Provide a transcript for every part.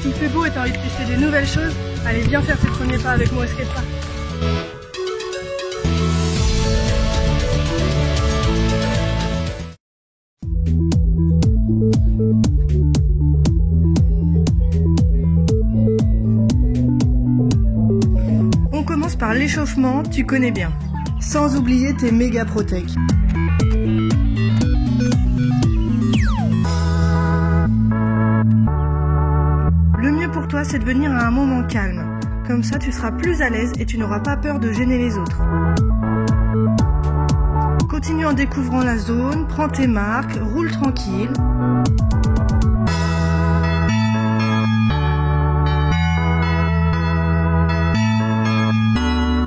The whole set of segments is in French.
Il fait beau et t'as envie de tester des nouvelles choses, allez viens faire tes premiers pas avec moi au skatepark. On commence par l'échauffement, tu connais bien. Sans oublier tes méga protec. Le mieux pour toi, c'est de venir à un moment calme. Comme ça, tu seras plus à l'aise et tu n'auras pas peur de gêner les autres. Continue en découvrant la zone, prends tes marques, roule tranquille.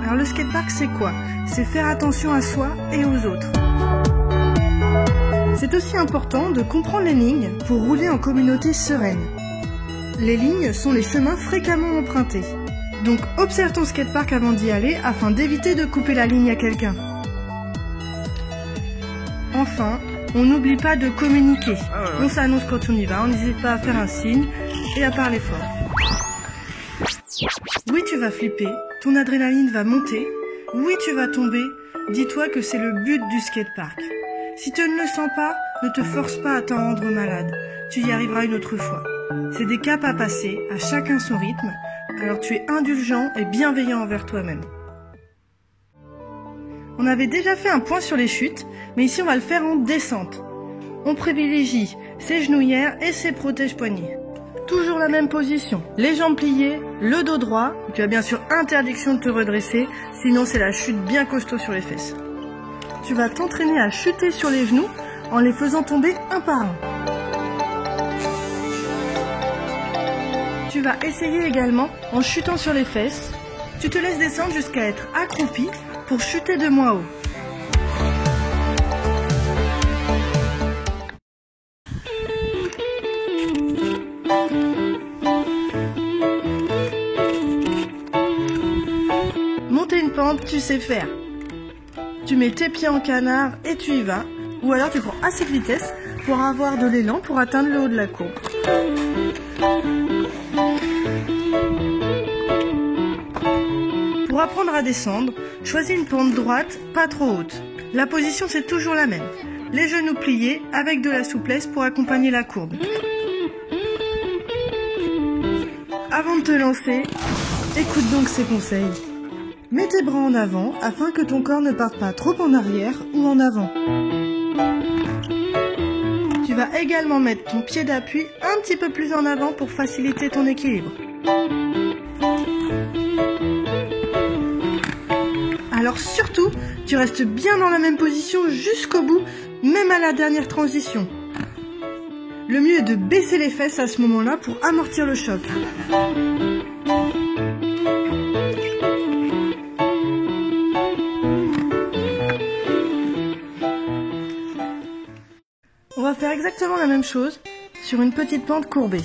Alors le skatepark, c'est quoi? C'est faire attention à soi et aux autres. C'est aussi important de comprendre les lignes pour rouler en communauté sereine. Les lignes sont les chemins fréquemment empruntés. Donc observe ton skatepark avant d'y aller afin d'éviter de couper la ligne à quelqu'un. Enfin, on n'oublie pas de communiquer. On s'annonce quand on y va, on n'hésite pas à faire un signe et à parler fort. Oui, tu vas flipper, ton adrénaline va monter. Oui, tu vas tomber. Dis-toi que c'est le but du skatepark. Si tu ne le sens pas, ne te force pas à t'en rendre malade. Tu y arriveras une autre fois. C'est des caps à passer, à chacun son rythme, alors tu es indulgent et bienveillant envers toi-même. On avait déjà fait un point sur les chutes, mais ici on va le faire en descente. On privilégie ses genouillères et ses protège-poignets. Toujours la même position, les jambes pliées, le dos droit. Tu as bien sûr interdiction de te redresser, sinon c'est la chute bien costaud sur les fesses. Tu vas t'entraîner à chuter sur les genoux en les faisant tomber un par un. Tu vas essayer également en chutant sur les fesses. Tu te laisses descendre jusqu'à être accroupi pour chuter de moins haut. Monter une pente, tu sais faire. Tu mets tes pieds en canard et tu y vas. Ou alors tu prends assez de vitesse pour avoir de l'élan pour atteindre le haut de la courbe. Pour apprendre à descendre, choisis une pente droite, pas trop haute. La position, c'est toujours la même. Les genoux pliés avec de la souplesse pour accompagner la courbe. Avant de te lancer, écoute donc ces conseils. Mets tes bras en avant afin que ton corps ne parte pas trop en arrière ou en avant. Tu vas également mettre ton pied d'appui un petit peu plus en avant pour faciliter ton équilibre. Alors surtout, tu restes bien dans la même position jusqu'au bout, même à la dernière transition. Le mieux est de baisser les fesses à ce moment-là pour amortir le choc. On va faire exactement la même chose sur une petite pente courbée.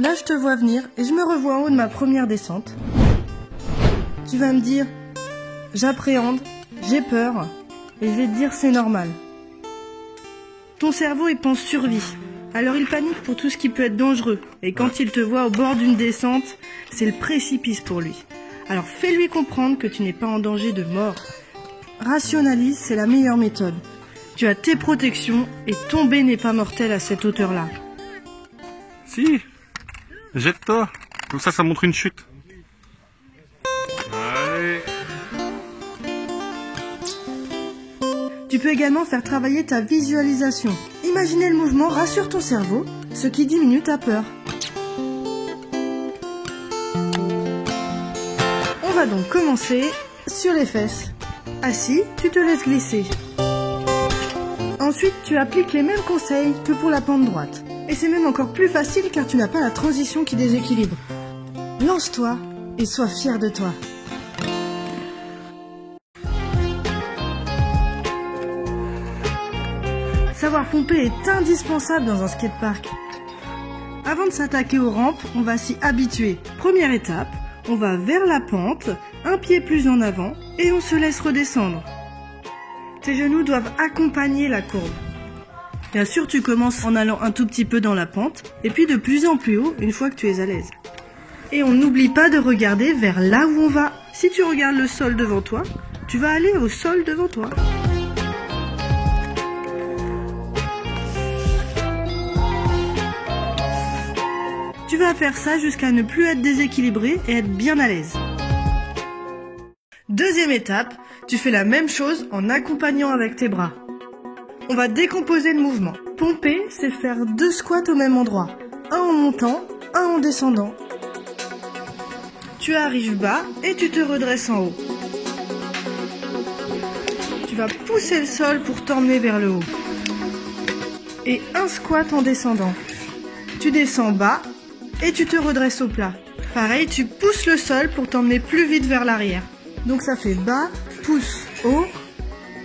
Là, je te vois venir et je me revois en haut de ma première descente. Tu vas me dire, j'appréhende, j'ai peur, et je vais te dire c'est normal. Ton cerveau, il pense survie, alors il panique pour tout ce qui peut être dangereux, et quand il te voit au bord d'une descente, c'est le précipice pour lui. Alors fais-lui comprendre que tu n'es pas en danger de mort. Rationalise, c'est la meilleure méthode. Tu as tes protections, et tomber n'est pas mortel à cette hauteur-là. Si, jette-toi, comme ça montre une chute. Allez. Tu peux également faire travailler ta visualisation. Imaginer le mouvement rassure ton cerveau, ce qui diminue ta peur. On va donc commencer sur les fesses. Assis, tu te laisses glisser. Ensuite, tu appliques les mêmes conseils que pour la pente droite. Et c'est même encore plus facile car tu n'as pas la transition qui déséquilibre. Lance-toi et sois fier de toi. Savoir pomper est indispensable dans un skatepark. Avant de s'attaquer aux rampes, on va s'y habituer. Première étape, on va vers la pente, un pied plus en avant et on se laisse redescendre. Tes genoux doivent accompagner la courbe. Bien sûr, tu commences en allant un tout petit peu dans la pente, et puis de plus en plus haut une fois que tu es à l'aise. Et on n'oublie pas de regarder vers là où on va. Si tu regardes le sol devant toi, tu vas aller au sol devant toi. Tu vas faire ça jusqu'à ne plus être déséquilibré et être bien à l'aise. Deuxième étape, tu fais la même chose en accompagnant avec tes bras. On va décomposer le mouvement. Pomper, c'est faire 2 squats au même endroit. Un en montant, un en descendant. Tu arrives bas et tu te redresses en haut. Tu vas pousser le sol pour t'emmener vers le haut. Et un squat en descendant. Tu descends bas et tu te redresses au plat. Pareil, tu pousses le sol pour t'emmener plus vite vers l'arrière. Donc ça fait bas, pousse, haut,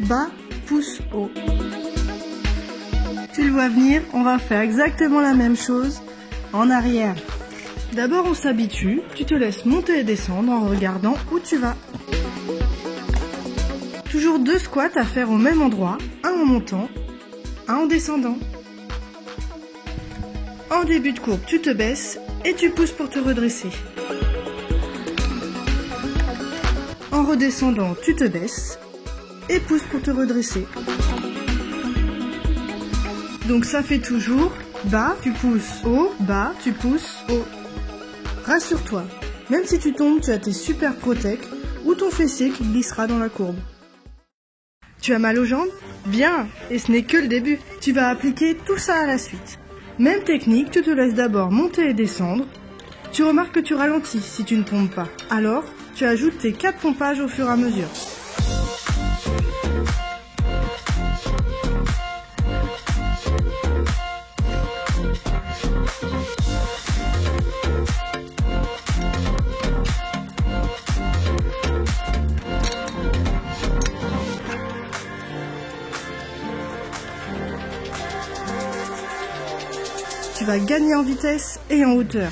bas, pousse, haut. Tu le vois venir, on va faire exactement la même chose en arrière. D'abord on s'habitue, tu te laisses monter et descendre en regardant où tu vas. Toujours 2 squats à faire au même endroit, un en montant, un en descendant. En début de courbe, tu te baisses et tu pousses pour te redresser. En redescendant, tu te baisses et pousses pour te redresser. Donc ça fait toujours bas, tu pousses, haut, bas, tu pousses, haut. Rassure-toi, même si tu tombes, tu as tes super protèques ou ton fessier qui glissera dans la courbe. Tu as mal aux jambes? Bien, et ce n'est que le début. Tu vas appliquer tout ça à la suite. Même technique, tu te laisses d'abord monter et descendre. Tu remarques que tu ralentis si tu ne pompes pas. Alors, tu ajoutes tes 4 pompages au fur et à mesure. Tu vas gagner en vitesse et en hauteur.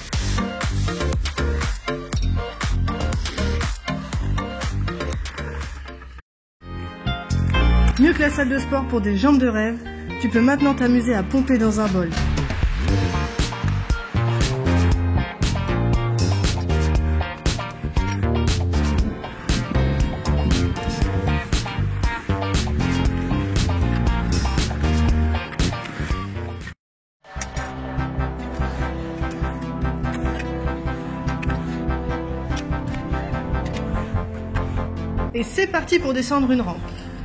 Mieux que la salle de sport pour des jambes de rêve, tu peux maintenant t'amuser à pomper dans un bol. Et c'est parti pour descendre une rampe.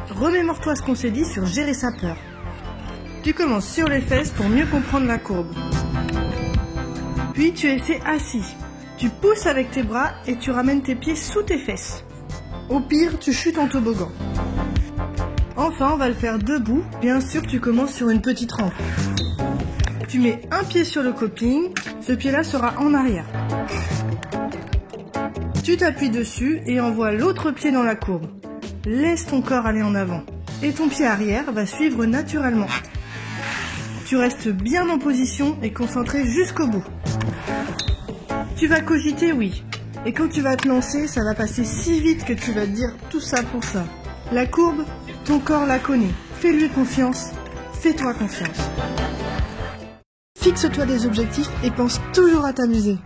Remémore-toi ce qu'on s'est dit sur gérer sa peur. Tu commences sur les fesses pour mieux comprendre la courbe. Puis tu essaies assis. Tu pousses avec tes bras et tu ramènes tes pieds sous tes fesses. Au pire, tu chutes en toboggan. Enfin, on va le faire debout. Bien sûr, tu commences sur une petite rampe. Tu mets un pied sur le coping, ce pied-là sera en arrière. Tu t'appuies dessus et envoies l'autre pied dans la courbe. Laisse ton corps aller en avant. Et ton pied arrière va suivre naturellement. Tu restes bien en position et concentré jusqu'au bout. Tu vas cogiter, oui. Et quand tu vas te lancer, ça va passer si vite que tu vas te dire tout ça pour ça. La courbe, ton corps la connaît. Fais-lui confiance. Fais-toi confiance. Fixe-toi des objectifs et pense toujours à t'amuser.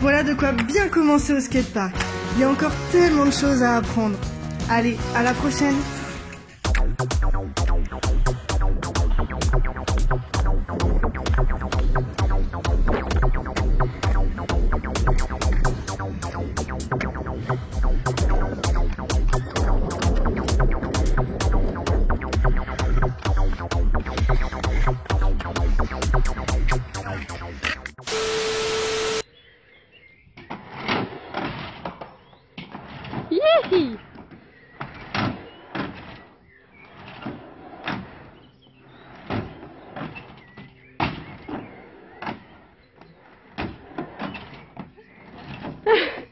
Voilà de quoi bien commencer au skatepark. Il y a encore tellement de choses à apprendre. Allez, à la prochaine! Yee! Ah.